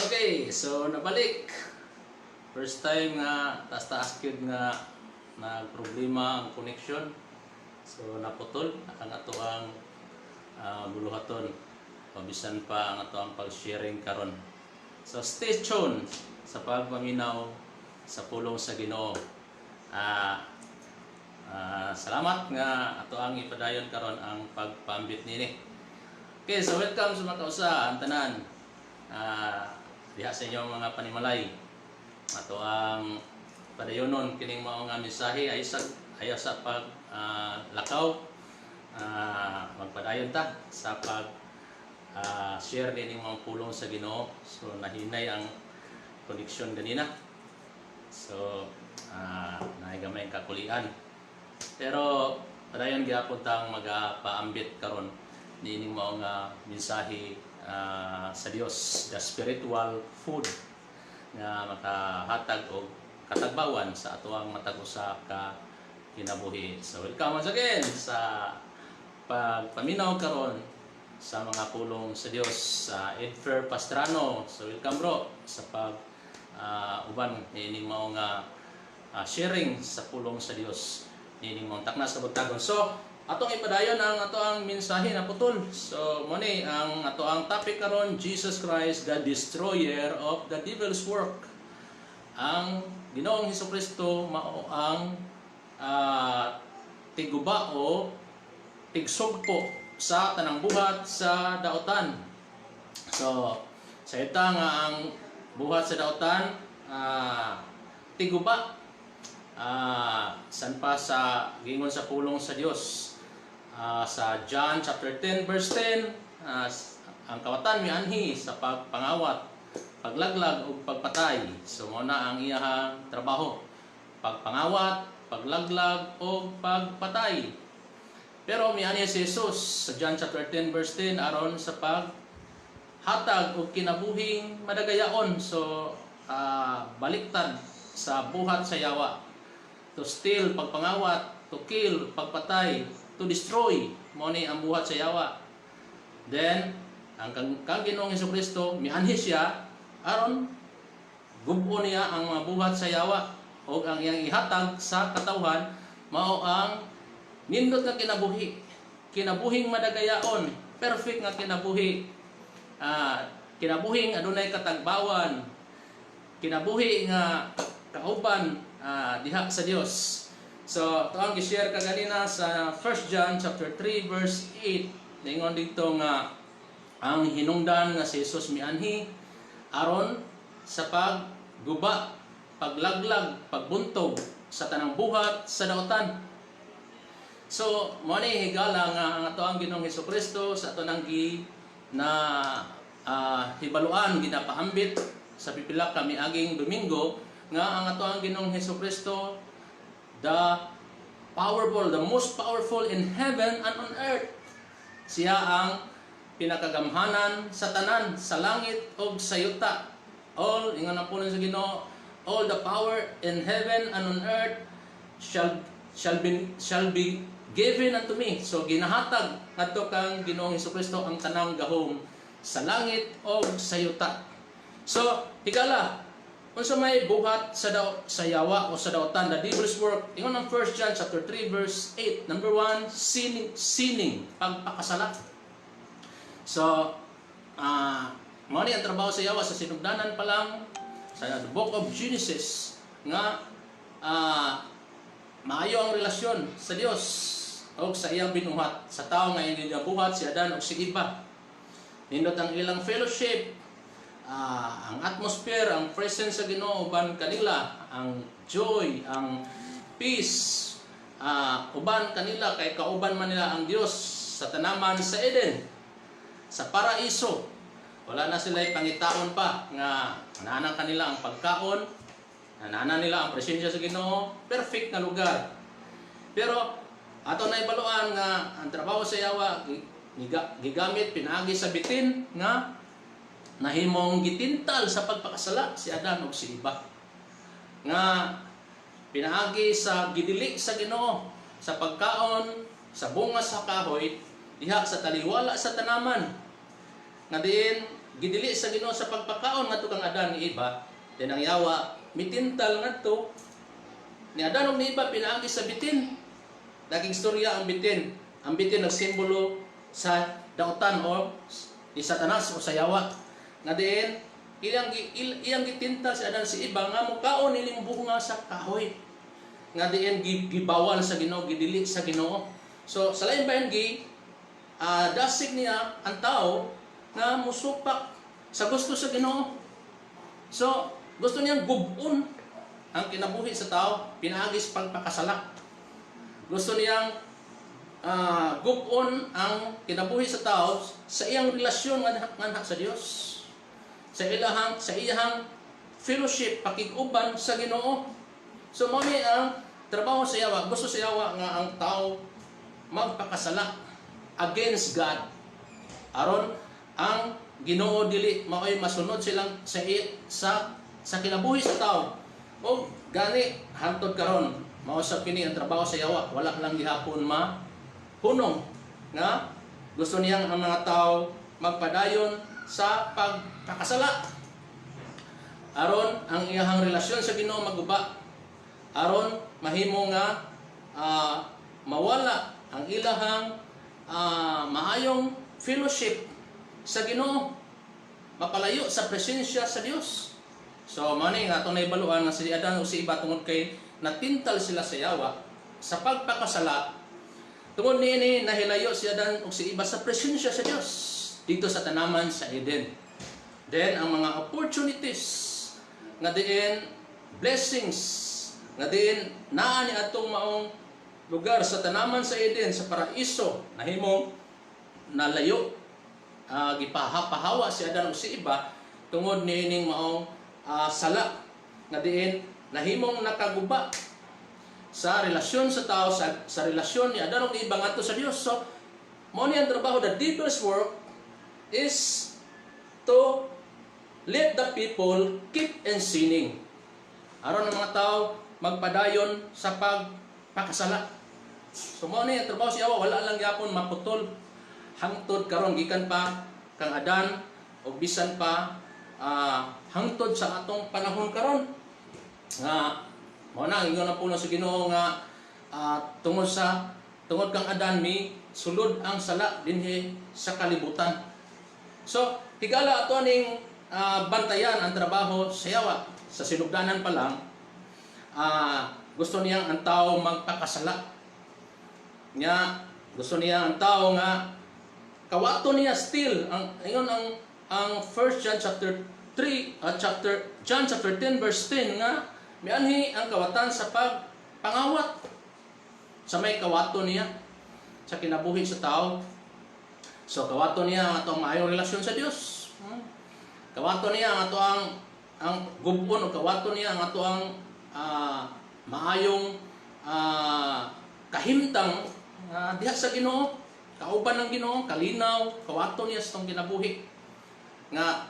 Okay, so nabalik. First time nga taas-taas gyud nga nagproblema ang connection. So naputol ang ato ang buluhaton. Pabisan pa ang ato ang pag-sharing karon. So stay tuned sa pagpaminaw sa pulong sa Ginoo. Salamat nga ato ang ipadayon karon ang pagpambit nini. Okay, so welcome sa mga kausa ang tanan. Diha sa inyong mga panimalay. Ato ang padayonon kining mao nga mensahe ay sa pag lakaw. Magpadayon ta sa pag share nining mga pulong sa Ginoo. So nahinay ang connection ganina. So naigamay ang kakulian. Pero padayon gyapon tang magapaambit karon nining mao nga mensahe sa Dios, the spiritual food nga makahatag og katagbawan sa atoang matag usa ka kinabuhi. So welcome once again sa pagpaminaw karon sa mga pulong sa Dios sa Edfer Pastrano. So welcome bro sa pag uban nining mao nga sharing sa pulong sa Dios nining mao takna sa bugtagon. So atong ipadayon ang ato ang mensahe na putol. So mo ni ang ato ang topic karon, Jesus Christ, the destroyer of the devil's work. Ang Ginoong Hesukristo mao ang tiguba o tigsugpo sa tanang buhat sa daotan. So sa ita nga ang buhat sa daotan tiguba san pa sa gingon sa pulong sa Dios. Sa John chapter 10 verse 10, ang kawatan mianhi sa pagpangawat, paglaglag ug pagpatay. So mao na ang iyahang trabaho, pagpangawat, paglaglag ug pagpatay. Pero mianhi si Jesus sa John chapter 10 verse 10 aron sa paghatag og kinabuhing madagayaon. So baliktad sa buhat sa yawa. To steal, pagpangawat, to kill, pagpatay, to destroy, mo ni ang buhat sa yawa. Then ang kang Ginoong Hesukristo mianhi siya aron gub-on niya ang mga buhat sa yawa o ang iyang ihatag sa katawhan mao ang nindot nga kinabuhi, kinabuhing madagayaon, perfect nga kinabuhi, kinabuhing adunay katagbawan, kinabuhi nga kauban diha sa Dios. So, ito ang gi-share ka ganina sa 1 John chapter 3 verse 8. Ningon dito nga ang hinungdan nga si Jesus mianhi aron sa pagguba, paglaglag, pagbuntog sa tanang buhat sa daotan. So, mo ni higala nga ang ato ang Ginoong Hesukristo sa ato nang hibaluan ginapaambit sa pipila ka miaging Domingo nga ang ato ang Ginoong Hesukristo the powerful, the most powerful in heaven and on earth. Siya ang pinakagamhanan sa tanan, sa langit o sa yuta. All, ingon na po sa Ginoo, all the power in heaven and on earth shall be given unto me. So ginahatag ngadto kang Ginoong Hesukristo ang tanang gahom sa langit o sa yuta. So higala unsa may buhat sa yawa o sa daotan, the devil's work. Ingon ang 1 John chapter 3 verse 8. Number 1, sinning, pagpakasala. So, mao ni ang trabaho sa yawa sa sinugdanan pa lang sa the book of Genesis nga maayo ang relasyon sa Dios o sa iyang binuhat sa tao nga iyang ginabuhat si Adan o si Eva. Nindot ang ilang fellowship, ang atmosphere, ang presence sa Ginoo uban kanila, ang joy, ang peace, uban kanila kay kauban man nila ang Dios sa tanaman sa Eden, sa paraiso. Wala na sila pangitaon pa nga nana kanila ang pagkaon, nana nila ang presensya sa Ginoo, perfect na lugar. Pero ato na ibaluan nga ang trabaho sa yawa gigamit pinaagi sa bitin nga nahimong gitintal sa pagpakasala si Adan ug si Eva. Nga pinaagi sa gidili sa Ginoo sa pagkaon sa bunga sa kahoy diha sa taliwala sa tanaman. Nga diin gidili sa Ginoo sa pagpakaon ngadto kang Adan ni Eva, then ang Yawa mitintal ngadto ni Adan ug ni Eva pinaagi sa bitin. Daging istorya ang bitin. Ang bitin nagsimbolo sa dautan o ni Satanas o sa Yawa. Nga diin iyang gitintal si Adan si Eva nga mukaon nining bunga sa kahoy. Nga diin gibawal sa Ginoo, gidili sa Ginoo. So sa lain bayan dasig niya ang tao nga musupak sa gusto sa Ginoo. So gusto niyang gubon ang kinabuhi sa tao, pinaagi sa pagpakasala. Gusto niyang gubon ang kinabuhi sa tao sa iyang relasyon nga sa Dios. Sa iyang fellowship, pakiguban sa Ginoo. So mao ni ang trabaho sa Yawa. Gusto sa Yawa nga ang tao magpakasala against God. Aron ang Ginoo dili maoy masunod silang sa kinabuhi sa tao. O gani hantod karon mao sa kini ang trabaho sa Yawa. Wala lang gihapon hunong nga gusto niyang ang mga tao magpadayon sa pagkakasala. Aron ang iyahang relasyon sa Ginoo maguba. Aron mahimo nga mawala ang ilahang maayong fellowship sa Ginoo, mapalayo sa presensya sa Dios. So mao ni nga atong naibaluan nga si Adan ug si Eva tungod kay natintal sila sa Yawa sa pagpakasala. Tungod niini nahilayo si Adan ug si Eva sa presensya sa Dios dito sa tanaman sa Eden. Then ang mga opportunities nga diin blessings nga diin naa ni atong maong lugar sa tanaman sa Eden sa paraiso nahimong nalayo. Gipahawa si Adan ug si Eva tungod niining maong sala nga diin nahimong nakaguba sa relasyon sa tao sa relasyon ni Adan ug Eva ngadto sa Dios. So mao ni ang trabaho. The devil's work is to let the people keep on sinning. Aron ang mga tao magpadayon sa pagpakasala. So mao ni ang trabaho sa Yawa. Wala lang gyapon maputol hangtod karon gikan pa kang Adan o bisan pa hangtod sa atong panahon karon nga mao na ingon na puno sa Ginoo nga tungod kang Adan mi sulod ang sala dinhi sa kalibutan. So higala ato ning bantayan ang trabaho sa Yawa. Sa sinugdanan pa lang gusto niyang ang tao magpakasala. Gusto niya ang tao nga kawato niya still ang 1 John chapter 3 John chapter 10 verse 10 nga mianhi ang kawatan sa pagpangawat sa may kawato niya sa kinabuhi sa tao. So kawato niya ang atong maayong relasyon sa Dios. Kawato niya ang ato ang gubon o kawato niya ang ato ang maayong kahimtang diha sa Ginoo. Kauban ng Ginoo, kalinaw, kawato niya sa itong kinabuhi. Nga,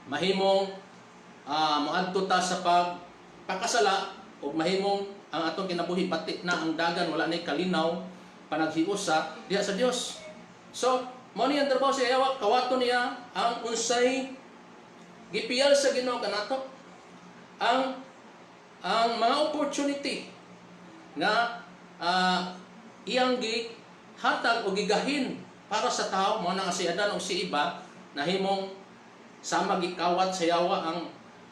mahimong moadto ta sa pagpakasala o mahimong ang atong kinabuhi pati na ang dagan wala nay kalinaw panaghiusa diha sa Dios. So, mao ni ang trabaho sa Yawa. Kawato niya ang unsay gipiyal sa Ginoo kanato. Ang mga opportunity nga iyang hatag o gigahin para sa tao. Mao na nga si Adan o si Eva nahimong sama gikawat sa Yawa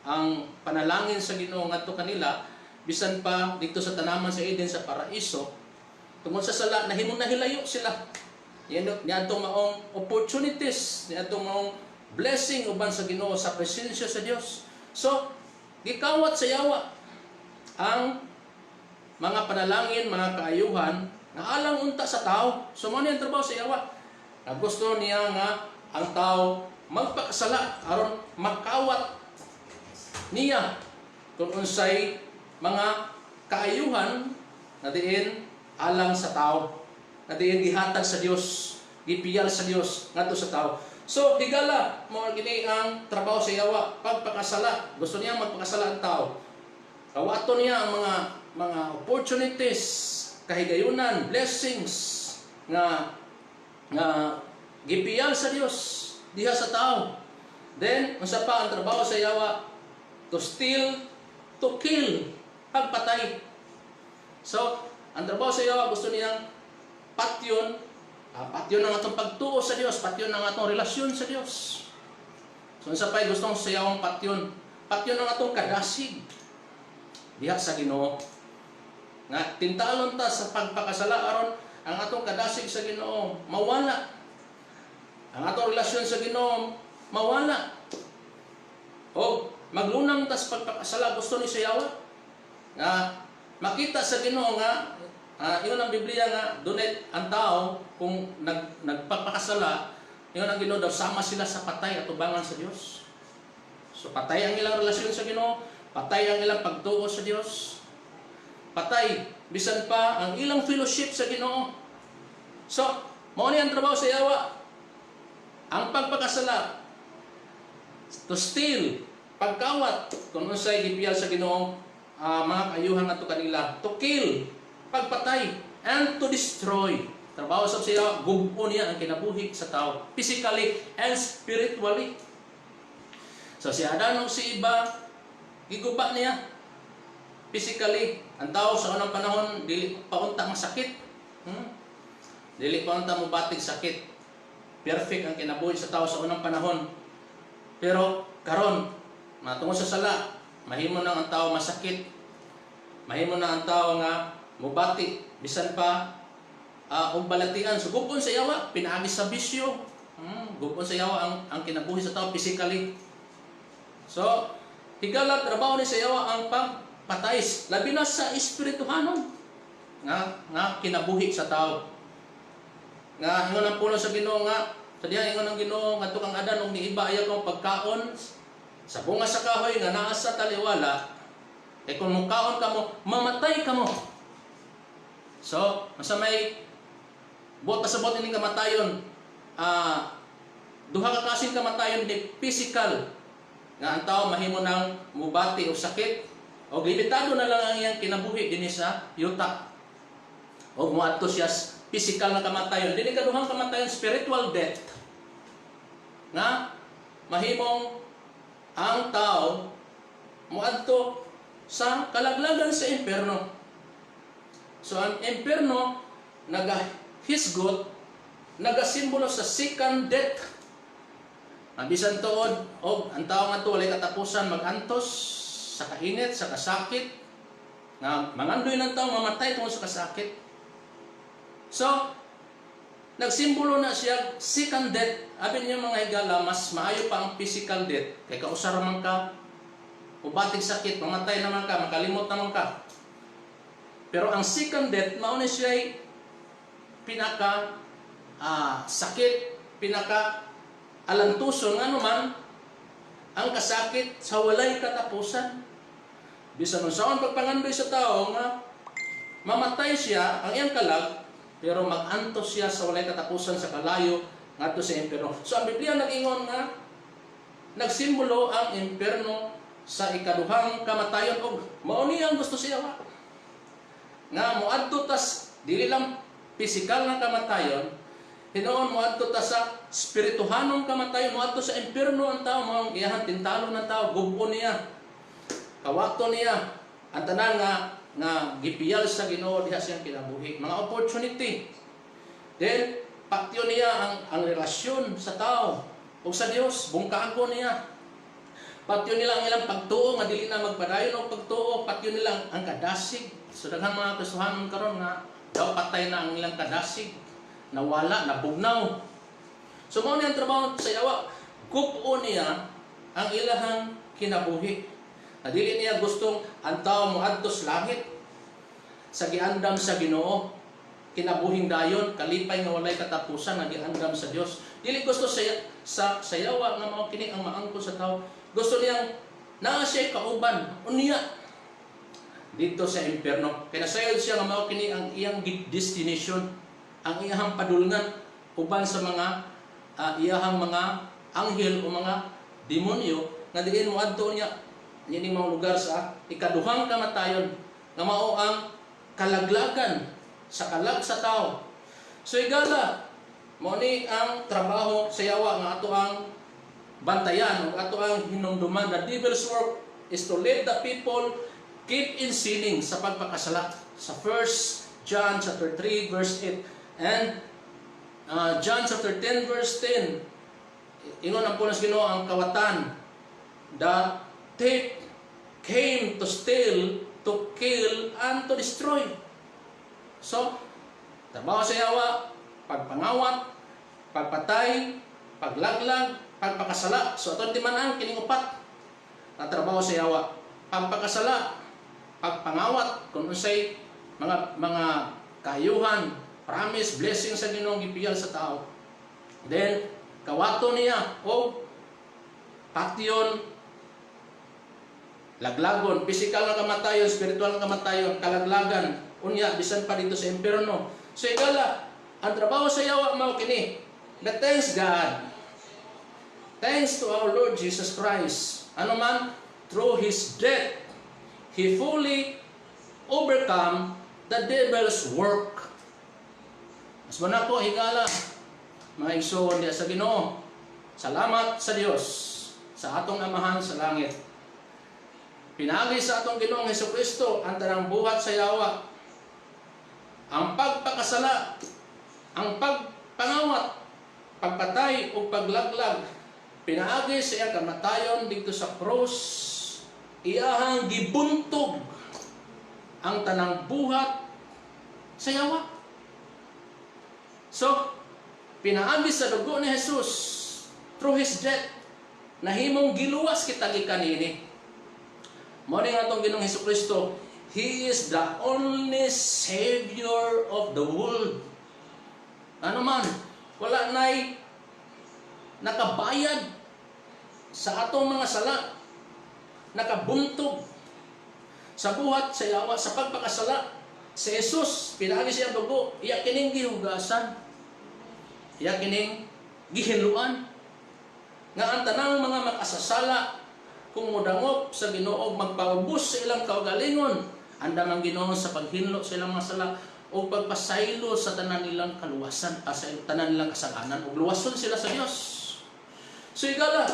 ang panalangin sa Ginoo ngadto kanila bisan pa dito sa tanaman sa Eden sa paraiso. Tungod sa sala nahimong nahilayo sila. Niadtong maong opportunities, niadtong maong blessing uban sa Ginoo sa presensya sa Dios. So gikawat sa Yawa ang mga panalangin, mga kaayuhan nga alang unta sa tao. So mao ni ang trabaho sa Yawa. Gusto niya nga ang tao magpakasala aron makawat niya kung unsay mga kaayuhan na diin alang sa tao, na diin gihatag sa Dios, gipiyal sa Dios ngadto sa tao. So higala mao gini ang trabaho sa Yawa, pagpakasala. Gusto niya magpakasala ang tao. Kawato niya ang mga opportunities, kahigayunan, blessings nga gipiyal sa Dios diha sa tao. Then unsa pa ang trabaho sa yawa? To steal, to kill, pagpatay. So, ang trabaho sa yawa gusto niyang patyon, patyon ang atong pagtuo sa Dios, patyon ang atong relasyon sa Dios. So unsa pa'y gustong sa yawang patyon? Patyon ang atong kadasig diha sa Ginoo. Nga tintalon ta sa pagpakasala aron ang atong kadasig sa Ginoo mawala. Ang atong relasyon sa Ginoo mawala. O maglunang ta sa pagpakasala gusto ni sa yawa nga makita sa Ginoo nga iyon ang Biblia nga dunay ang tao kung nagpapakasala, iyon ang Ginoo daw sama sila sa patay at tubangan sa Dios. So patay ang ilang relasyon sa Ginoo, patay ang ilang pagtuo sa Dios. Patay bisan pa ang ilang fellowship sa Ginoo. So mao ni ang trabaho sa yawa. Ang pagpakasala, to steal, pagkawat, kung unsay gipiyal sa Ginoo, mga kayuhan nato kanila, to kill, pagpatay, and to destroy. Trabaho sa siya, gubo niya ang kinabuhi sa tao, physically and spiritually. So si Adan o si Iba, giguba niya physically. Ang tao sa unang panahon, dili paunta masakit. Dili paunta mo batig sakit. Perfect ang kinabuhi sa tao sa unang panahon. Pero karon, matungod sa sala, mahimo na ang tao masakit. Mahimo na ang tao nga mubati, bisan pa og balatian. So gubon sa yawa, pinaagis sa bisyo. Gubon sa yawa ang kinabuhi sa tao physically. So, higala trabaho ni sa yawa ang pagpatay, labi na sa espirituhanon nga kinabuhi sa tao. Nga ingon ang puno sa Ginoo nga, sa diha ingon ang Ginoo ngadto kang Adan og niiba ayaw kong pagkaon sa bunga sa kahoy nga naa sa taliwala. Kay kung mukaon ka mo, mamatay ka mo. So, masa may buot pasabot ining kamatayon, duha ka kasing kamatayon ni physical nga ang tao mahimo nang mubati og sakit o limitado na lang ang iyang kinabuhi dinhi sa yuta. O muadto siya physical na kamatayon, dili kaduhang kamatayon, spiritual death. Na mahimong ang tao muadto sa kalaglagan sa impierno. So ang impierno nagahisgot, nagasimbolo sa second death. Ang bisan tuod og ang tao nga walay katapusan magantos sa kainit, sa kasakit. Nga mangandoy ng tao mamatay tungod sa kasakit. So, nagsimbolo na siya second death. Abi niya mga higala, mas maayo pa ang physical death. Kay kausar man ka, ubatig sakit, mamatay naman ka, makalimot naman ka. Pero ang second death, mauna siya pinaka sakit, pinaka alantuson, ano man, ang kasakit sa walay katapusan. Bisan nun saan pagpangandoy sa tao nga, mamatay siya, ang iyang kalag, pero mag-antos siya sa walay katapusan sa kalayo ngadto sa impierno. So ang Biblia nag-ingon nga nagsimbolo ang impierno sa ikaduhang kamatayon og mao ni ang gusto siya nga moadto tas dili lang pisikal nga kamatayon, hinuon moadto ta sa spirituhanong kamatayon, moadto sa impierno ang tao, mao giyahan tintalo ng tao, gubo niya, kawato niya, ang tanan nga gipiyal sa Ginoo diha siyang kinabuhi, mga opportunity. Then patyo niya ang relasyon sa tao ug sa Dios, bungkago niya. Patyo nila ang ilang pagtuo nga dili na magpadayon og pagtuo, patyo nila ang kadasig. So daghang mga Kristohanon karon nga daw patay na ang ilang kadasig, nawala, nabugnaw. So mao ni ang trabaho sa yawa, kup-o niya ang ilahang kinabuhi. Na dili niya gustong ang tao moadto sa langit sa giandam sa Ginoo, kinabuhing dayon, kalipay nga walay katapusan nga giandam sa Dios. Dili gusto sa yawa nga mao kini ang maangkon sa tao. Gusto niyang naa siya kauban unya dito sa impierno. Kaya nasayod siya nga mao kini ang iyang destination, ang iyang padulngan uban sa mga iyang mga anghel o mga demonyo nga diin moadto niya nining mga lugar sa ikaduhang kamatayon nga mao ang kalaglagan sa kalag sa tao. So igala mao ni ang trabaho sa yawa nga ato ang bantayan ug ato ang hinumduman. The devil's work is to let the people keep in sinning sa pagpakasala. Sa 1 John chapter 3 verse 8 and John chapter 10 verse 10, ingon ang punos Ginoo ang kawatan, the thief came to steal, to kill, and to destroy. So, trabaho sa yawa, pagpangawat, pagpatay, paglaglag, pagpakasala. So, ito di man ang kining upat na trabaho sa yawa. Pagpakasala, pagpangawat, kung unsay mga kayuhan, promise, blessing sa Ginoong gipiyal sa tao. Then, kawato niya, o patyon, laglagon, physical na kamatayon, spiritual na kamatayon, kalaglagan, unya, bisan pa dito sa impyerno. So, igala, ang trabaho sa yawa, mao kini. But thanks God, thanks to our Lord Jesus Christ, ano man, through His death, He fully overcome the devil's work. Mas ba ko, higala, mga igsoon diya sa Ginoo, salamat sa Dios, sa atong Amahan sa langit. Pinagi sa atong Ginoong Hesukristo ang tanang buhat sa yawa, ang pagpakasala, ang pagpangawat, pagpatay o paglaglag, pinaagi sa iyang kamatayon dito sa krus, iyahang gibuntog ang tanang buhat sa yawa. So, pinaagi sa dugo ni Jesus through His death, nahimong giluwas kita gikanini. Mao ni atong Ginoong Hesukristo, He is the only Savior of the world. Ano man, wala na'y nakabayad sa atong mga sala, nakabuntog sa buhat sa yawa, sa pagpakasala. Si Jesus, pinaagi siya dugo, iya kining gihugasan, iya kining gihinluan, nga ang tanang mga makasasala, kung mudangop sa Ginoo, magpaubos sa ilang kaugalingon, andam ang Ginoo sa paghinlo sa ilang mga sala, o pagpasaylo sa tanan nilang kaluwasan, sa tanan nilang kasalanan, o luwason sila sa Dios. So igala,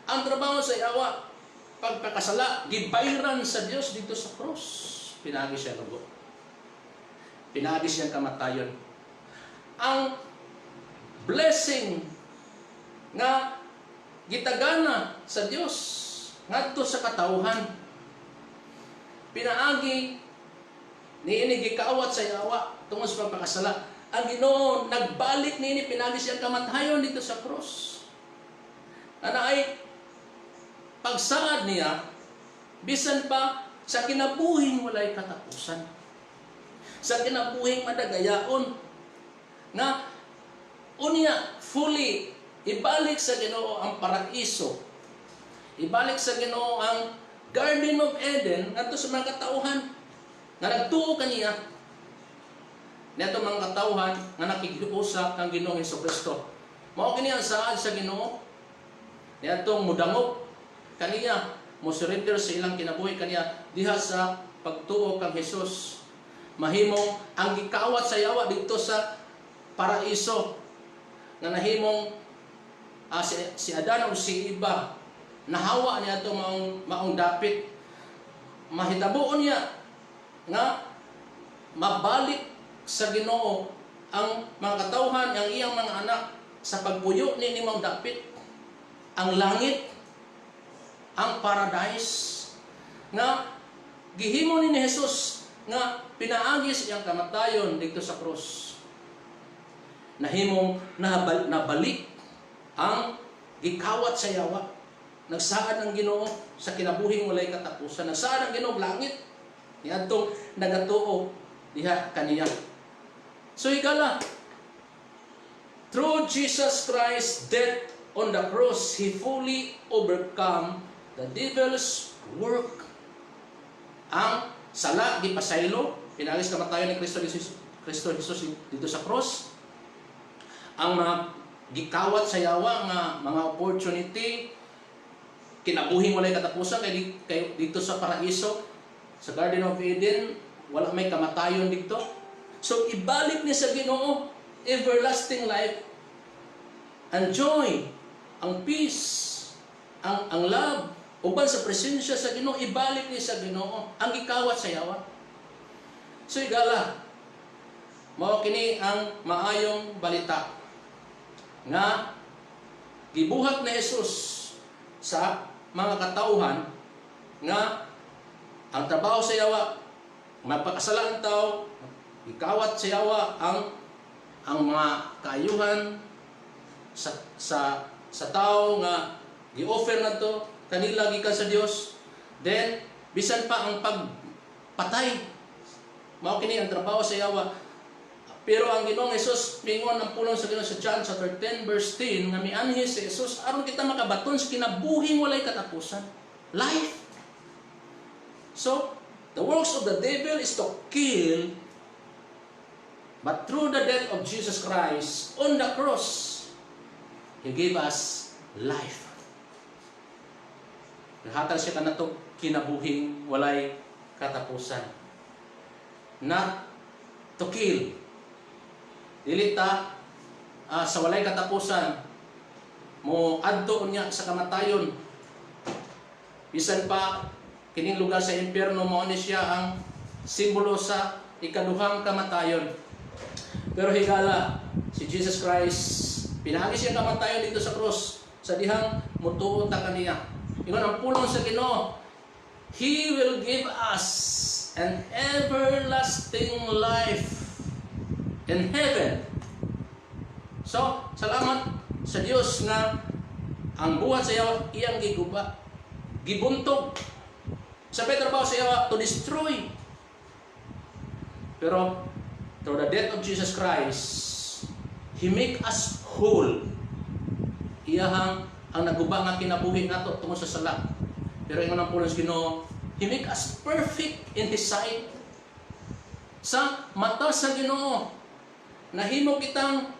ang trabaho sa yawa, pagpakasala, gibayran sa Dios dito sa cross. Pinagi siya lugo. Pinagi siya kamatayon. Ang blessing nga gitagana sa Dios ngadto sa katawhan, pinaagi niini gikaawat sa yawa tungod sa pagpakasala. Ang Ginoo nagbalik niini, pinagi siya kamatayon dito sa cross. Ana ay pagsaad niya bisan pa sa kinabuhing walay katapusan, sa kinabuhing madagayaon, nga unya fully ibalik sa Ginoo ang paraiso, ibalik sa Ginoo ang Garden of Eden ngadto sa mga katauhan nga nagtuo kaniya. Neto mga katauhan nga nakikiusap kang Ginoong Hesukristo, mao kini ang saad sa Ginoo niadtong mudangop kaniya, mo surrender sa ilang kinabuhi kaniya diha sa pagtuo kang Hesus. Mahimong ang gikawat sa yawa dito sa paraiso nga nahimong si Adan o si Eva, nahawa niya ito maong dapit. Mahitabuon niya nga mabalik sa Ginoo ang mga katawhan, ang iyang mga anak sa pagpuyo ni maong dapit, ang langit, ang paradise, nga gihimo ni Jesus nga pinaagi sa iyang kamatayon dito sa krus. Nahimong nabalik ang gikawat sa yawa. Nagsaad ng Ginoo sa kinabuhing walay katapusan. Nagsaad ng Ginoo langit niadtong nagatuo diha kaniya. So igala, through Jesus Christ's death on the cross, He fully overcome the devil's work. Ang sala di pasaylo, pinagis kamatayon ni Kristo Jesus dito sa cross. Ang mga gikawat sa yawa nga mga opportunity, kinabuhing walay katapusan kay dito sa paraiso, sa Garden of Eden, wala may kamatayon dito. So ibalik ni sa Ginoo everlasting life and joy ang peace, ang love, uban sa presensya sa Ginoo, ibalik ni sa Ginoo ang gikawat sa yawa. So igala, mao kini ang maayong balita nga gibuhat ni Jesus sa mga katauhan nga ang trabaho sa yawa, mapakasala ang tao, ikawat sa yawa ang mga kaayuhan sa tao nga gi-offer na to kanila gikan sa Dios. Then bisan pa ang pagpatay, mao kini ang trabaho sa yawa. Pero ang Ginoong Hesus mingon ang pulong sa Ginoo sa John chapter 10 verse 10 nga mianhi si Jesus aron kita makabaton sa kinabuhing walay katapusan, life. So the works of the devil is to kill, but through the death of Jesus Christ on the cross, He gave us life. Nahatag siya kanato kinabuhing walay katapusan. Not to kill. Dili ta sa walay katapusan mo adto unya sa kamatayon. Bisan pa kining lugar sa impyerno mao ni siya ang simbolo sa ikaduhang kamatayon. Pero higala si Jesus Christ pinagi siya kamatayon dito sa cross sa dihang mutuo ta kaniya. Ingon ang pulong sa Ginoo, He will give us an everlasting life in heaven. So, salamat sa Dios nga ang buhat sa yawa iyang giguba, gibuntog. Sa trabaho sa yawa to destroy. Pero through the death of Jesus Christ, He make us whole. Iyahang ang naguba nga kinabuhi nato tungod sa sala. Pero ingon ang pulong sa Ginoo, He make us perfect in His sight. Sa mata sa Ginoo, nahimo kitang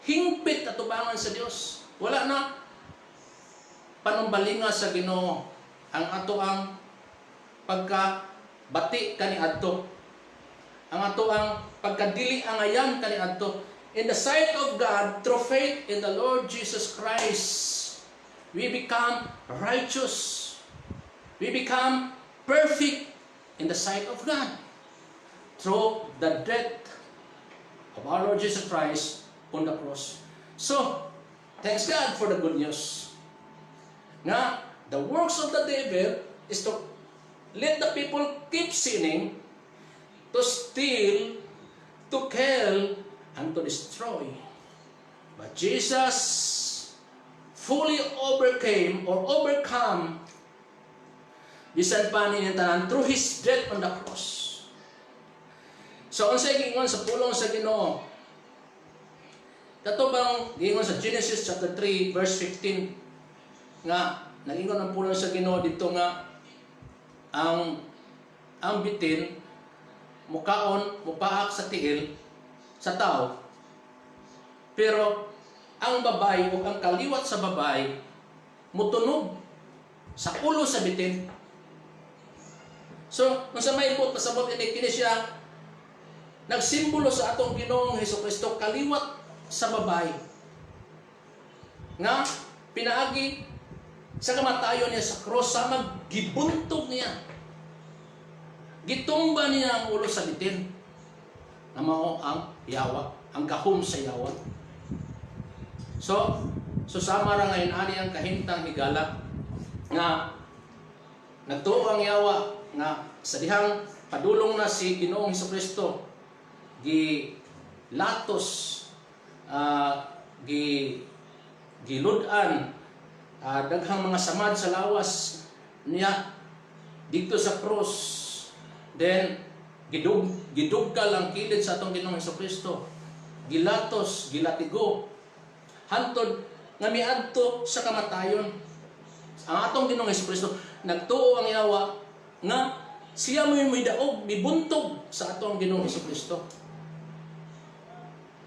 hingpit at tubangan sa Dios. Wala na panumbalinga sa Ginoo ang ato ang pagkabati kaniadto. Ang ato ang pagkadili angayan kaniadto. In the sight of God, through faith in the Lord Jesus Christ, we become righteous. We become perfect in the sight of God through the death of our Lord Jesus Christ on the cross. So, thanks God for the good news. Nga, the works of the devil is to let the people keep sinning, to steal, to kill, and to destroy. But Jesus fully overcame or overcome bisan pa niya tanan through His death on the cross. So, unsay giingon sa pulong sa Ginoo? Kato bang giingon sa Genesis chapter 3 verse 15 nga nagingon ang pulong sa Ginoo dito nga ang bitin mukaon mupaak sa tiil sa tao, pero ang babay o ang kaliwat sa babay mutunog sa ulo sa bitin. So, kung sa may ibot, pasabot ini siya nagsimbolo sa atong Ginoong Hesukristo kaliwat sa babay nga pinaagi sa kamatayon niya sa cross sa maggibuntog niya, gitumba niya ang ulo sa bitin na mao ang yawa, ang gahom sa yawa. So sama ra ngayon ani ang kahintang higala nga nagtuo ang yawa nga sa dihang padulong na si Ginoong Hesukristo gilatos giludan daghang mga samad sa lawas niya dito sa cross. Then gidugkal ang kilid sa atong Ginoong Hesukristo, gilatos, gilatigo hantod nga miadto sa kamatayon. Ang atong Ginoong Hesukristo nagtuo ang yawa nga siya mo'y daog mibuntog sa atong Ginoong Hesukristo.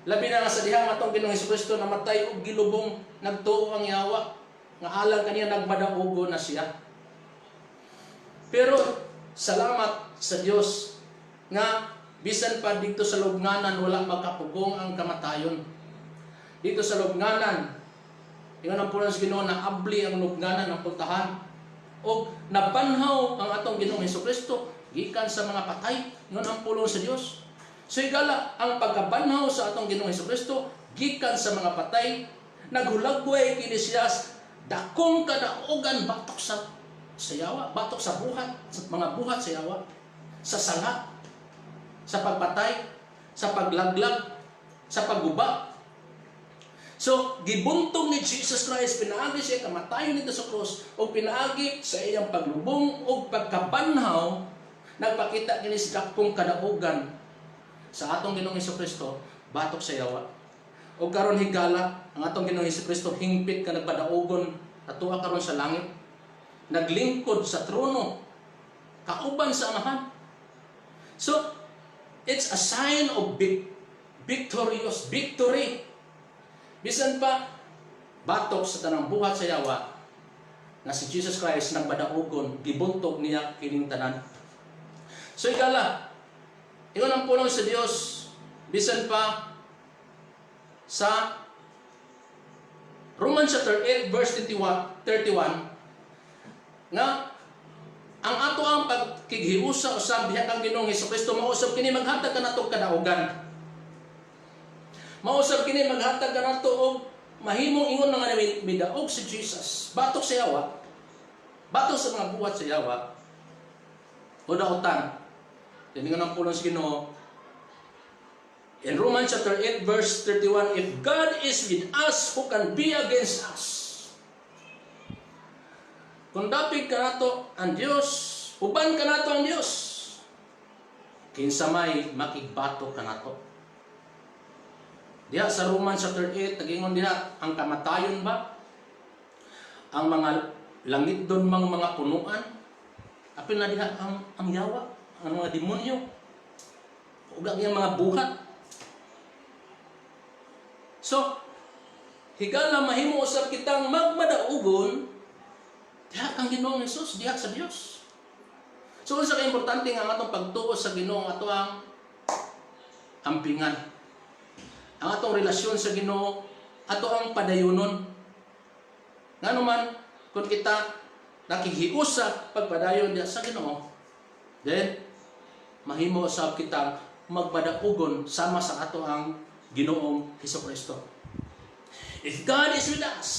Labi na nga sa dihang atong Ginoong Hesukristo namatay og gilubong, nagtuo ang yawa nga alang kaniya nagmadaugo na siya. Pero salamat sa Dios nga bisan pa dito sa lubnganan wala magkapugong ang kamatayon. Dito sa lubnganan Ingon ang pulong sa Ginoo na abli ang lubnganan ng pultahan. O nabanhaw ang atong Ginoong Hesukristo gikan sa mga patay. Ingon ang pulong sa Dios. So higala ang pagkabanhaw sa atong Ginoong Hesukristo gikan sa mga patay, naghulagway kini siya dakong kadaugan batok sa yawa, batok sa buhat, sa mga buhat sa yawa, sa sala, sa pagpatay, sa paglaglag, sa pagguba. So, gibuntong ni Jesus Christ, pinaagi siya kamatayon nito sa krus, o pinaagi sa iyang paglubong o pagkabanhaw, nagpakita kini sa dakong kadaugan sa atong Ginoong Hesukristo, batok sa yawa. O karon higala, ang atong Ginoong Hesukristo hingpit ka nagpadaugon, atuwa karon sa langit, naglingkod sa trono, kauban sa Amahan. So, it's a sign of victory. Bisan pa, batok sa tanang buhat sa yawa, na si Jesus Christ nagpadaugon, gibuntog niya kining tanan. So higala, ingon ang pulong sa Dios, bisan pa, sa Romans chapter 8 verse 31 nga ang ato ang pagkighiusa usab diha kang Ginoong Hesukristo mausab kini maghatag kanato kadaugan. Mausab kini maghatag kanato og mahimong ingon nga midaog si Jesus. Batok sa yawa. Batok sa mga buhat sa yawa. O dautan. Dingon ang pulong sa Ginoo. In Romans chapter 8 verse 31, if God is with us, who can be against us? Kung dapig ka nato ang Diyos, uban ka nato ang Diyos, kinsa may makigbato ka nato. Diha sa Romans chapter 8, nagingon diha, ang kamatayon ba? Ang mga langit doon mga punuan? Apil na diha ang yawa, ang mga demonyo, ug ang mga buhat. So, higala mahimo usab kitang magmadaugon diha kang Ginoong Hesus, diha sa Dios. So, unsa ka importante nga atong pagtuo sa Ginoo ato ang ampingan. Ang atong relasyon sa Ginoo ato ang padayunon. Nganuman kung kita nakihiusa pagpadayon diha sa Ginoo, then mahimo usab kitang magmadaugon sama sa ato ang Ginoong Hesukristo. If God is with us,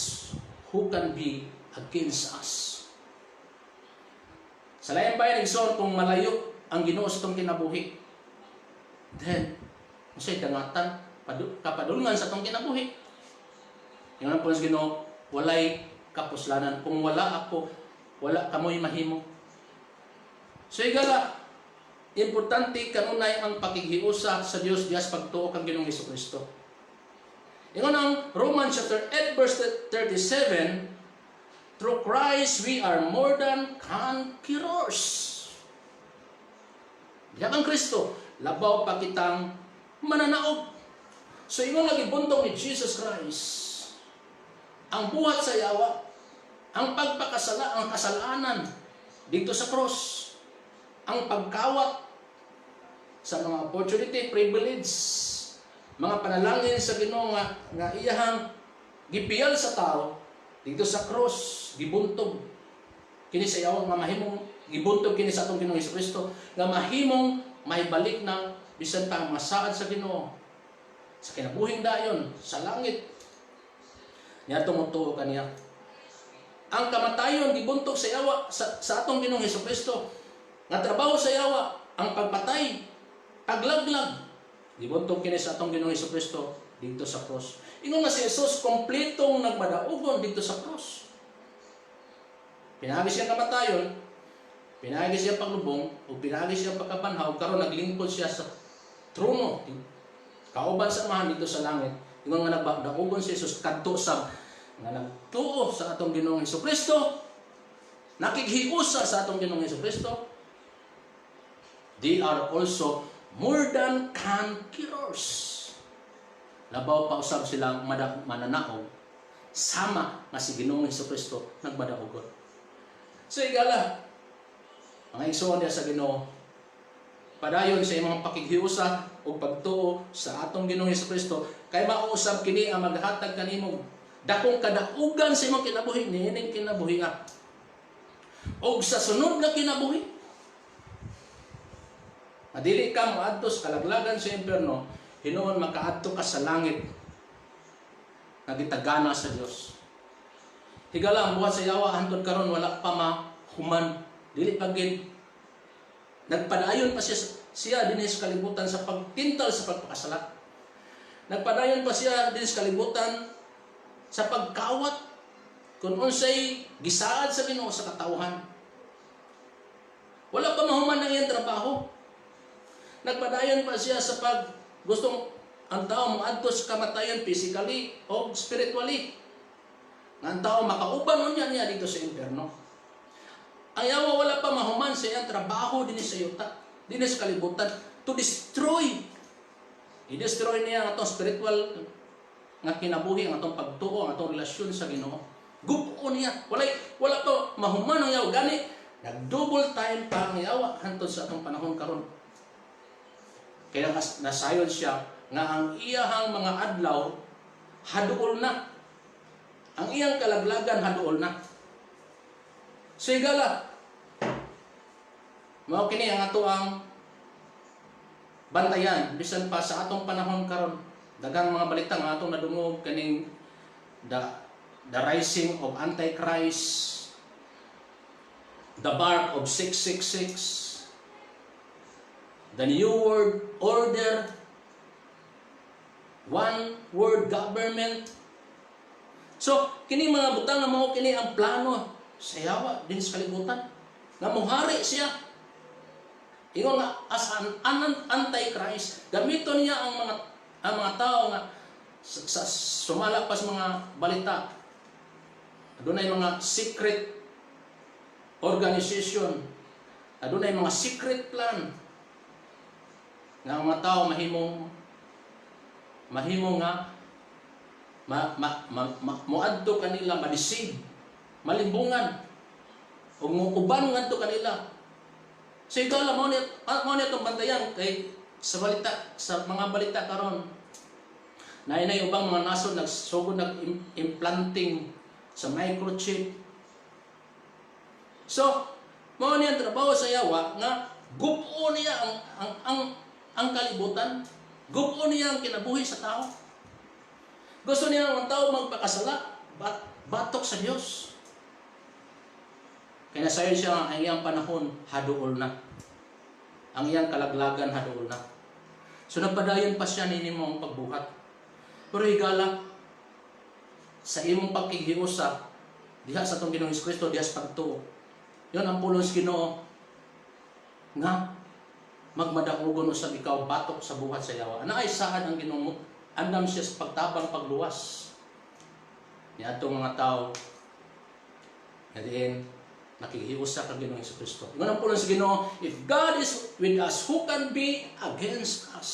who can be against us? Sa lain bayan igsoon kung malayo ang Ginoo sa itong kinabuhi, then usay dangatan kapadulngan sa itong kinabuhi. Yung po sa Ginoo, walay kapuslanan. Kung wala ako, wala kamoy mahimo. So higala, importante kanunay ang pakighiusa sa Dios diha sa pagtuo kang Ginoong Hesukristo. Ingon ang Romans chapter 8 verse 37, through Christ we are more than conquerors. Diha kang Kristo, labaw pa kitang mananaog. So ingon lagi buntong ni Jesus Christ, ang buhat sa yawa, ang pagpakasala, ang kasalanan dito sa cross, ang pagkawat sa mga opportunity, privilege, mga panalangin sa Ginoo nga iyahang gipiyal sa tao dito sa cross, gibuntog kini sa iyawang nga mahimong gibuntog kini sa atong Ginoong Hesukristo nga mahimong mahibalik na bisan pa masaad sa Ginoo sa kinabuhing dayon sa langit. Niya tumutuo kaniya. Ang kamatayon gibuntog sa yawa sa atong Ginoong Hesukristo. Nga trabaho sa yawa, ang pagpatay, paglaglag, gibuntog kini sa atong Ginoong Hesukristo dito sa cross. Ingon nga si Jesus, kompletong nagmadaugon dito sa cross. Pinagi siya kamatayon, pinagi siya paglubong, o pinagi siya pagkabanhaw, karon naglingkod siya sa trono, kauban sa Amahan dito sa langit. Ingon nga nagmadaugon si Jesus, kadto sa nga nagtuo sa atong Ginoong Hesukristo, nakighiusa sa atong Ginoong Hesukristo, they are also more than conquerors. Labaw pa usab silang mananaog sama nga si Ginoong Hesukristo nagmadaugon. So higala, mga igsoon diha sa Ginoo, padayon sa imong pakighiusa o pagtuo sa atong Ginoong Hesukristo, kay mauusab kini ang maghatag kanimo dakong kadaugan sa imong kinabuhi niining kinabuhi og sa sunod nga kinabuhi madili ka moadto sa kalaglagan sa impierno hinuon makaadto ka sa langit nga gitagana sa Dios. Higala ang buhat sa yawa hantod karon wala pa mahuman dili pa gid nagpadayon pa siya dinhi sa kalibutan sa pagtintal sa pagpakasala. Nagpadayon pa siya dinhi sa kalibutan sa pagkawat kung unsay gisaad sa Ginoo sa katawhan. Wala pa mahuman ang iyang trabaho. Nagpadayon pa siya sa pag gustong ang tao moadto sa kamatayon physically o spiritually. Ang tao makauban niya dito sa impierno. Ang yawa wala pa mahuman sa iyang trabaho dinhi sa yuta, dinhi sa kalibutan to destroy. I-destroy niya ang atong spiritual nga kinabuhi, ang atong pagtuo, ang atong relasyon sa Ginoo. Gupo niya. Wala pa mahuman ang yawa gani. Nag-double time pa ang yawa hantod sa atong panahon karon. Kaya nasayon siya nga ang iyahang mga adlaw haduol na. Ang iyang kalaglagan haduol na. So higala, mao kini ang ato ang bantayan bisan pa sa atong panahon karon. Daghang mga balita nga atong nadungog kaning the rising of Antichrist, the mark of 666, the New World Order, one world government. So kini mga butang nga mao kini ang plano sa yawa din sa kalibutan nga muhari siya ingon nga as an antichrist gamiton niya ang mga tao nga sa sumala pa sa mga balita adunay mga secret organization adunay mga secret plan nga ang mga tao mahimong nga moadto kanila madisig malimbungan o uban ngadto kanila. So ikaw lang mo ni itong bantayan kay sa mga balita karon na inay ubang mga nasod nagsugod nag-implanting sa microchip. So mo ni ang trabaho sa yawa nga gupo niya ang kalibutan, gupo niya ang kinabuhi sa tao. Gusto niya ang tao magpakasala, batok sa Dios. Kaya nasayon siya ang iyang panahon, haduol na. Ang iyang kalaglagan, haduol na. So nagpadayon pa siya nini mo ang pagbuhat. Pero higala, sa imong pagkigiusa, diha sa itong Ginoong Kristo, diha sa pagtuo. Yun ang pulong sa Ginoo, nga magmadaogon usab ikaw batok sa buhat sa yawa. Ana ay saan ang Ginoo andam siya sa pagtabang pagluwas. Ni atong mga tao, nga diin, nakikiusa kang Ginoong Kristo. Ingon ang pulong sa Ginoo, if God is with us, who can be against us?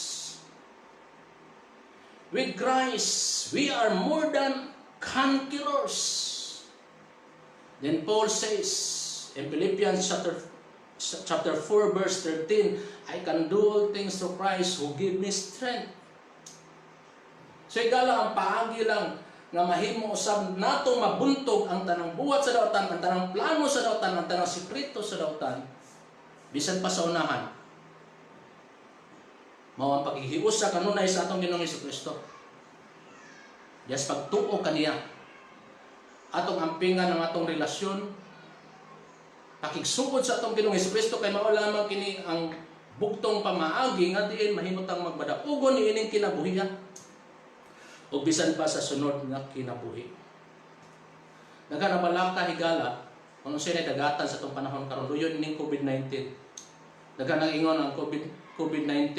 With Christ, we are more than conquerors. Then Paul says in Philippians chapter 4 verse 13, I can do all things through Christ who give me strength. So igala ang paagi lang nga mahimo usab nato mabuntog ang tanang buhat sa dautan, ang tanang plano sa dautan, ang tanang sikreto sa dautan. Bisan pa sa unahan. Mao ang paghihiusa kanunay sa atong Ginoong Kristo. Yes, pagtuo kaniya. Atong ampingan ang atong relasyon. Pakigsugod sa atong Ginoong Kristo kay mao lamang kini ang bugtong pamaagi nga diin mahimutang magbadaugon niining kinabuhian. O bisan pa sa sunod nga kinabuhi. Naganabalaka higala kung siya dagatan sa itong panahon karon luyon ning COVID-19. Naganang ingon ang COVID-19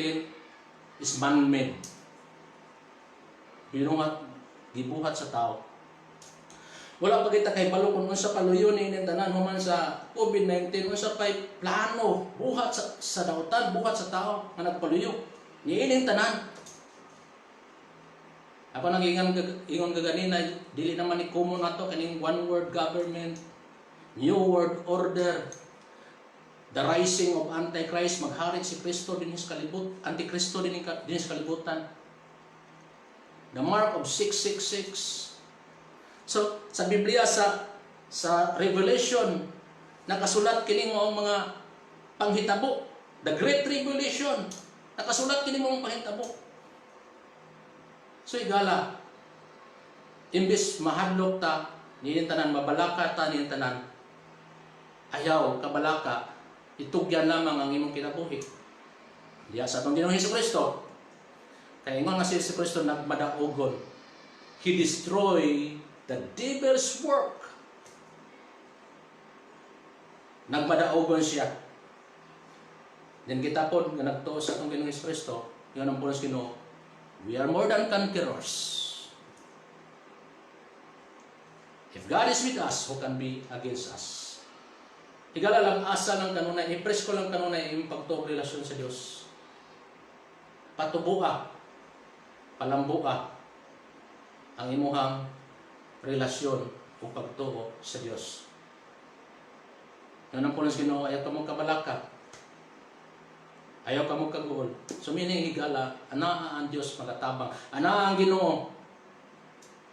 is man-made. Binungat gibuhat sa tao. Wala pa kita kay balo kung unsa paluyon ni tanan human sa COVID-19 unsa pay plano buhat sa dautan, buhat sa tao nga nagpaluyo. Niining tanan. Ako nang ingon kaganina, dili naman ni common nato kaning one world government, new world order, the rising of Antichrist, maghari si Kristo din sa kalibut, Antikristo din sa kalibutan. The mark of 666. So sa Biblia, sa Revelation, nakasulat kini mo ang mga panghitabo. The Great Tribulation, nakasulat kini mo ang panghitabo. So igala, imbis mahadlok ta, ninintanan mabalaka ta, ninintanan ayaw kabalaka, itugyan lamang ang imong kinabuhi. Diya sa atong Ginoong Hesukristo, kaya ingon nga si Hesukristo nagmadaogon, He destroyed the devil's work. Nagmadaogon siya. Then kita po, nga nagtuo sa atong Ginoong Hesukristo, yun ang punos Ginoo, we are more than conquerors. If God is with us, who can be against us? Higala lang asa lang kanunay, i-press ko lang kanunay yung pagtuog relasyon sa Diyos. Patubuha, palambuha ang imuhang relasyon o pagtuo sa Diyos. Yan ang punos Ginoo, ayaw ka mong kabalaka. Ayaw ka mong kaguol. So meaning higala, anaa ang Diyos magatabang. Anaa ang Ginoo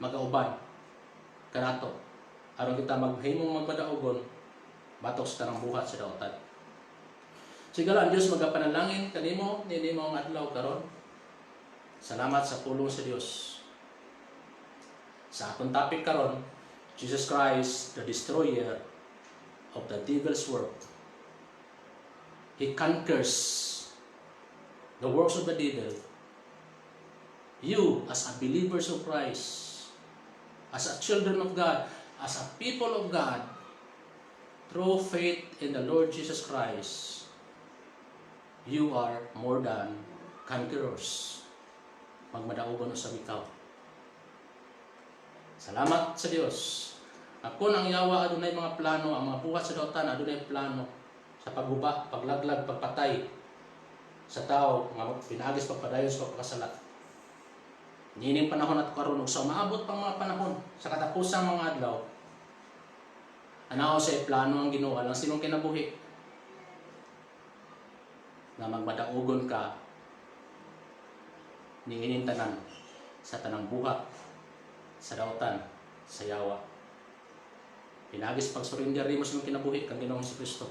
magauban. Kanato. Aron kita maghimong magmadaogon, batok sa tanang buhat sa daotan. Sigala ang Diyos magapanalangin kanimo, nini mo ang adlaw karon. Salamat sa pulong sa Diyos. Sa atong topic karon, Jesus Christ, the destroyer of the devil's work. He conquers the works of the devil. You, as a believers of Christ, as a children of God, as a people of God, through faith in the Lord Jesus Christ, you are more than conquerors. Magmadaogon sa ikaw. Salamat sa Diyos. Ako nang yawa adunay mga plano, ang mga buhat sa daotan adunay plano sa pagguba, paglaglag, pagpatay sa tao, nga pinagis pagpadayon sa pagkasalat. Nining panahon at karon ug sa maabot pang mga panahon sa katapusang mga adlaw. Anaw sa plano ang Ginoo lang sinong kinabuhi na magmadaogon ka niinin tanan sa tanang buhat sa daotan sa yawa. Pinagis pag surrender nimo sa imong kinabuhi kang Ginoong Hesukristo.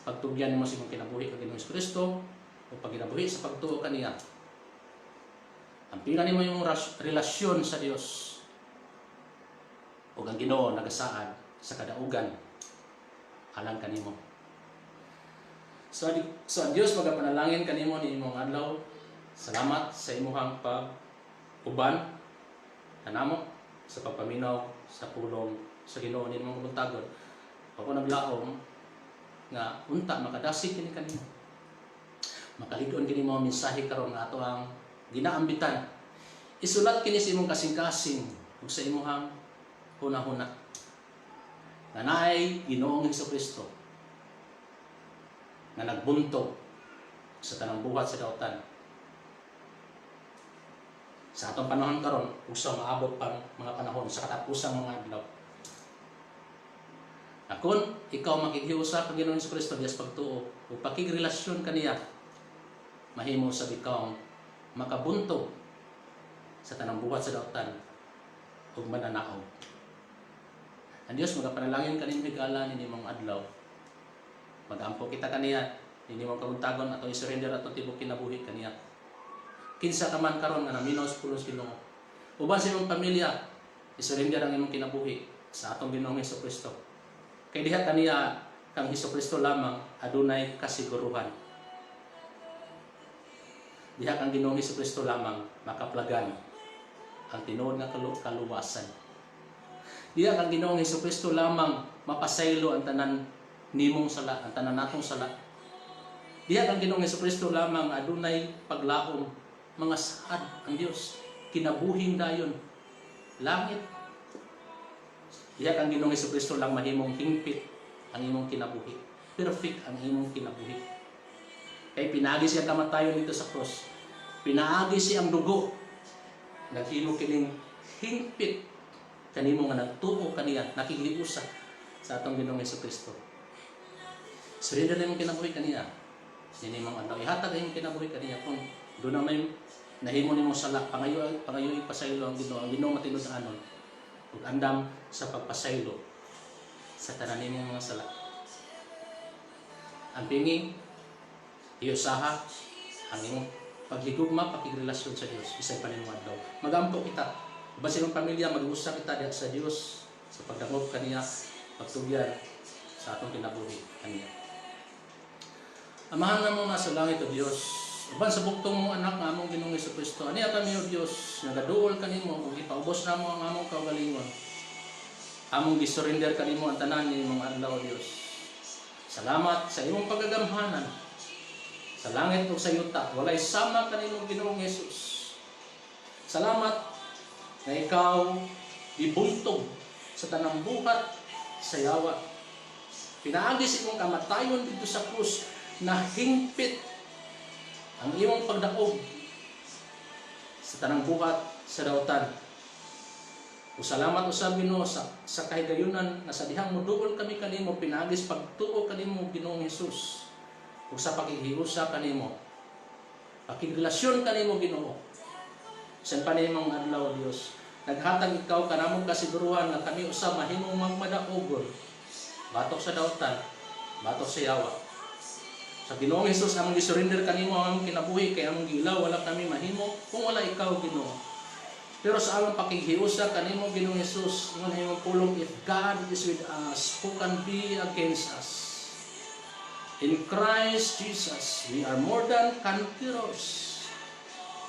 Pagtugyan nimo sa imong kinabuhi kang Ginoong Hesukristo o pagkinabuhi sa pagtuo kaniya. Ampinan nimo yung relasyon sa Dios. O ang Ginoo nagasaad sa kadaugan alang kanimo. So ang Dios magapanalangin kanimo ni imong adlaw. Salamat sa imuhang pag-uban kanamo sa pagpaminaw sa pulong sa Ginoo ni imong buntagon. Ako naglaom nga unta makadasig kini kanimo. Makalig-on kini mo mensahe karon nga ato ang ginaambitan. Isulat kini sa imong kasing-kasing ug sa imong hunahuna. Nga naay Ginoong Hesukristo na nagbuntog sa tanang buhat sa daotan. Sa atong panahon karon ug sa maabot pang mga panahon sa katapusang mga adlaw. Akon ikaw makighiusa kang Ginoong Hesukristo dias pagtuo ug pakigrelasyon kaniya, mahimo sa ikaw makabuntog sa tanang buhat sa daotan ug mananaog. Ang Dios magapanalangin kanimo higala ni nimong adlaw. Magampo kita kaniya, ni nimong kabuntagon atong isurrender atong tibok kinabuhi kaniya. Kinsa ka man karon nga naminaw sa pulos Ginoo. Uban sa imong pamilya, isurrender ang imong kinabuhi sa atong Ginoong Hesukristo. Kay diha kaniya kang Hesukristo lamang adunay kasiguruhan. Diha kang Ginoong Hesukristo lamang makaplagan ang tinuod nga kaluwasan. Diha kang Ginoong Hesukristo lamang mapasaylo ang tanan nimong sala, ang tanan natong sala. Diha kang Ginoong Hesukristo lamang adunay paglaom, mga saad ang Dios, kinabuhing dayon, langit. Diha kang Ginoong Hesukristo lang mahimong hingpit ang imong kinabuhi. Perfect ang imong kinabuhi. Kay pinaagi siya kamatayon dito sa cross. Pinaagi siya ang dugo. Naghimo kining hingpit kanimo nga nagtuo kaniya, nakigliusa sa atong Ginoong Hesukristo. Surrender na imong kinabuhi kaniya. Yan imong adlaw. Ihatag imong kinabuhi kaniya kung doon na may nahimo nimo sala, pangayo ipasaylo ang Ginoo, ang Ginoo matinud-anon. ug andam sa pagpasaylo sa tanan nimong mga sala. Ang pingi iusaha ang imong paghigugma, pakigrelasyon sa Dios bisag pa nimong adlaw. Magampo kita basin ng pamilya, mag-usa kita diha sa Dios sa pagdangop kaniya, pagtugyan sa atong kinabuhi kaniya. Amahan na mo na sa langit o Dios, uban sa buktong mong anak nga among Ginoong Jesucristo, aniya kami o Dios, nagaduol kanimo ug ipaubos namo ang among kaugalingon. Among gisurrender kanimo ang tanan ni mga adlaw o Dios. Salamat sa imong pagagamhanan sa langit ug sa yuta, walay sama kanimo Ginoong Hesus. Salamat na ikaw ibuntog sa tanang buhat sa yawa. Pinaagis imong kamatayon dito sa krus na hingpit ang imong pagdaog sa tanang buhat sa dautan. O salamat usab Ginoo sa kahigayunan nga sa dihang moduol kami kanimo, pinaagis pagtuo kanimo Ginoong Hesus. Ug sa pakihiusa kanimo, pakigrelasyon kanimo Ginoo. Sa panimong adlaw Dios, naghatag ikaw kanamong kasiguruhan nga kami usab mahimong magmadaogon batok sa dautan, batok sa yawa. Sa Ginoong Hesus among gisurrender kanimo ang among kinabuhi, kay among gilaw wala kami mahimo kung wala ikaw Ginoo. Pero sa among pakighiusa kanimo Ginoong Hesus, ingon imong pulong, if God is with us, who can be against us? In Christ Jesus, we are more than conquerors.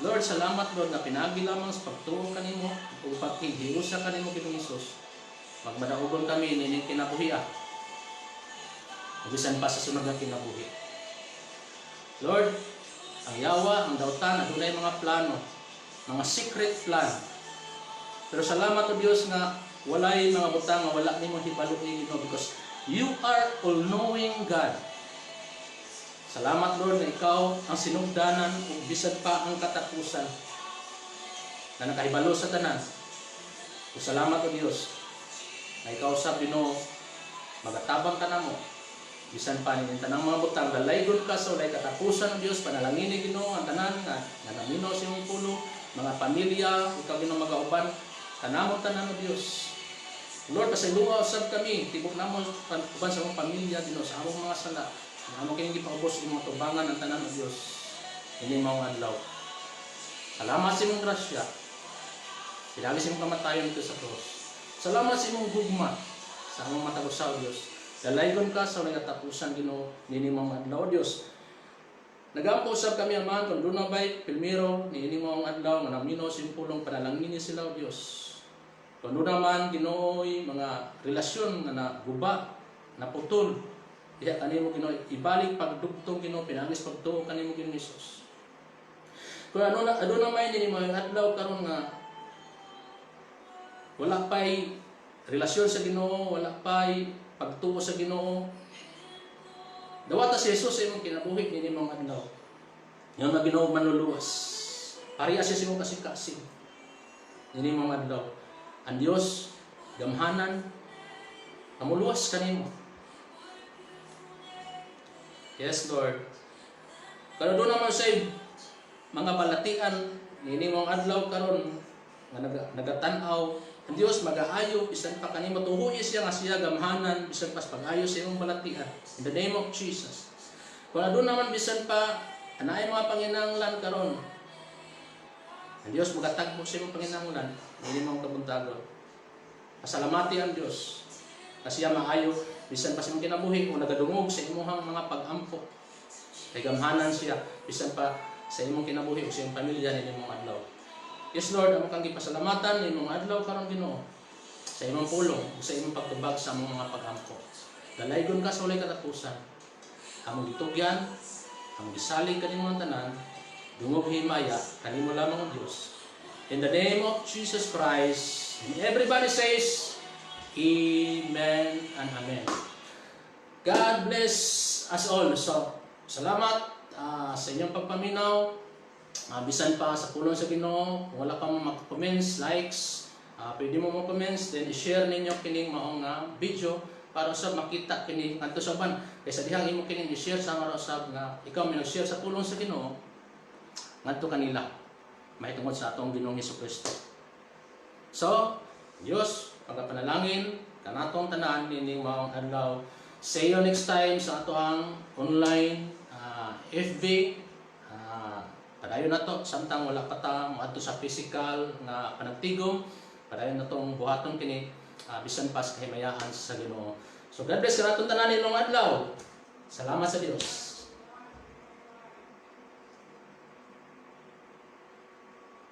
Lord, salamat Lord na pinagi lamang sa pagtuo kanimo ug pakighiusa kanimo Ginoong Hesus. Magmadaogon kami nining kinabuhi bisan pa sa sunod nga kinabuhi. Lord, ang yawa, ang dautan, adunay mga plano, mga secret plan. Pero salamat o Dios nga walay mga butang nga wala nimo hibaluin Ginoo, because you are all-knowing God. Salamat Lord na ikaw ang sinugdanan ug bisan pa ang katapusan na nakahibalo sa tanan. Ug salamat o Dios na ikaw sa Ginoo magatabang ka namo bisan pa ning tanang mga butang, dalaygon ka sa walay katapusan ng Dios. Panalangin ni Ginoo ang tanan nga naminaw sa imong pulo, mga pamilya, ikaw Ginoo magauban kanamo tanan ng Dios. Lord, pasayloa usab kami, tibok namo uban sa among pamilya Ginoo, sa among mga sala. Amo kini gipaubos imong tubangan ang tanan ng Dios ini mao adlaw. Salamat sa imong grasya. Pinagi sa imong kamatayon dito sa krus. Salamat sa imong gugma sa among matag usaw Dios. Dalaygon ka sa walay katapusan Ginoo nini mao adlaw Dios. Nagampo usab kami amahan kun dunay bay pilmiro niini mao adlaw nga naminaw simpulong panalangin ni sila o Dios. Kun dunay man Ginooy mga relasyon nga naguba, naputol, diha kanimo Ginoo ibalik pagdugtong Ginoo, pinagis pagtuo kanimo Ginoo Hesus. Kung aduna may nini mao adlaw karon nga wala pay relasyon sa Ginoo, wala pay pagtuo sa Ginoo, dawata si Jesus sa imong kinabuhi nini mao adlaw. Nga na Ginoo manluluwas. Pareha siya sa imong kasing-kasing nini mao adlaw. Ang Dios gamhanan amuluwas kanimo. Yes Lord. Kano do naman sa mga balatian nini mao adlaw karon nga nagatan-aw, ang Dios mag-aayo bisan pa kanimo tuhoy siya nga siya gamhanan bisan pa pag-ayo sa imong balatian. In the name of Jesus. Kung adun naman bisan pa anaay mga panginahanglan karon, ang Dios magatagbo sa imong panginahanglan, dili mo kabuntagon. Pasalamati ang Dios kasi siya maayo bisan pa sa imong kinabuhi kung nagadungog sa imong mga pag-ampo. Kay gamhanan siya bisan pa sa imong kinabuhi ug sa imong pamilya nini mong adlaw. Yes Lord, amo kang gipasalamatan ni mga adlaw karon Ginoo sa imong pulong ug sa imong pagtubag sa among mga pag-ampo. Dalaygon ka sa walay katapusan. Among gitugyan, among gisalig kanimo ang tanan, dungog himaya kanimo lamang ang Dios. In the name of Jesus Christ, and everybody says Amen and Amen. God bless us all. So, salamat sa inyong pagpaminaw. Bisan pa sa pulong sa Ginoo, kung wala pa mo mag-comments, likes, pwede mo mag-comments, then i-share ninyo kining maong video para sa makita kini ngadto sa ban. Kaysa dihang imo kining i-share sa mga usab nga ikaw may nag-share sa pulong sa Ginoo ngadto kanila mahitungod sa atong Ginoong Hesukristo. So, Dios pagapanalangin kanatong tanan nining maong adlaw. See you next time sa atoang online FB. Padayon na to, samtang wala pa ta moadto sa physical nga panagtigom, padayon na tong buhaton kini bisan pas kahimayaan sa Ginoo. So God bless kanatong tanan nilong adlaw. Salamat sa Dios.